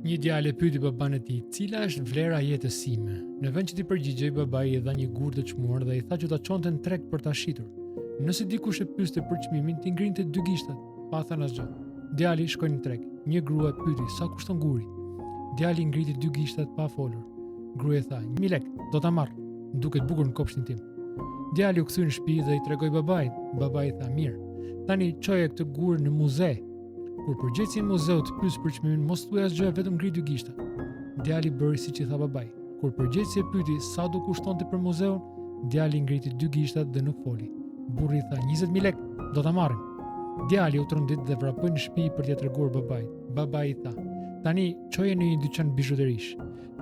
Një djalë e pyeti baban e tij, cila është vlera e jetës sime? Në vend që t'i përgjigjej, babai i dha një gur të çmuar dhe i tha që ta çonte në treg për ta shitur. Nëse dikush e pyeste për çmimin, t'i ngrinte 2 gishtat, pa thënë asgjë. Djali shkoi në treg. Një grua pyeti, sa kushton guri? Djali ngriti 2 gishtat pa folur. Gruaja tha, 1000 lekë, do ta marr. Duket bukur në kopshtin tim. Djali u kthye në shtëpi dhe i tregoi babait. Babai tha, mirë. Tani çoje këtë gur në muze. Kur përgjithësi në muzeu të pyes për çmimin, mos thuaj asgjë, vetëm ngri 2 gishta. Djali bëri siç i tha babai. Kur përgjithësi e pyeti sa do kushtonte për muzeun, djali ngriti 2 gishtat dhe nuk foli. Burri tha, 20000 lekë, do ta marrim. Djali u trondit dhe vrapoi në shtëpi për t'ia treguar babait. Babai i tha, tani çoje në një dyqan bizhuterish.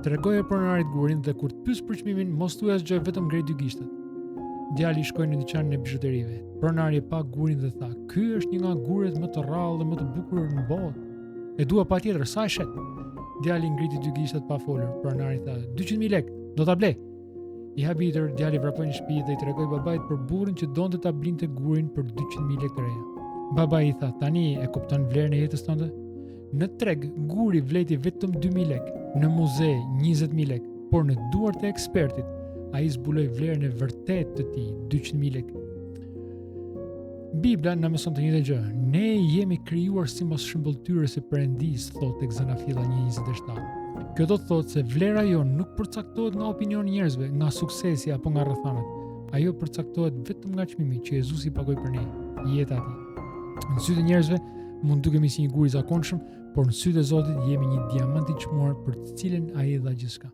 Tregoje pronarit gurin dhe kur të pyes për çmimin, mos thuaj asgjë, vetëm ngri 2 gishtat. Djali shkoi në dyqanin e bizhuterive. Pronari e pa gurin dhe tha, ky është një nga guret më të rrallë dhe më të bukur në botë. E dua patjetër, sa e shet? Djali ngriti 2 gishtat pa folur. Pronari tha, 200000 lekë, do ta blej. I habitur, djali vrapoi në shtëpi dhe i tregoi babait për burrin që donte ta blinte gurin për 200000 lekë të reja. Babai i tha, tani e kupton vlerën e jetës tënde? Në treg, guri vleti vetëm 2000 lekë, në muze 20000 lekë, por në duart e ekspertit, ai zbuloi vlerën e vërtetë të tij, 200000 lekë. Bibla na mëson të njëjtën gjë. Ne jemi krijuar si mos shëmbulltyrës së Perëndis, thot tek Zanafilla 1:27. Kjo do të thotë se vlera jonë nuk përcaktohet nga opinioni i njerëzve, nga suksesi apo nga rrethanat. Ajo përcaktohet vetëm nga çmimi që Jezusi pagoi për ne, jeta e tij. Në sytë e njerëzve mund dukemi si një gur i zakonshëm, por në sytë e Zotit jemi një diamant i çmuar për të cilën ai dha gjithçka.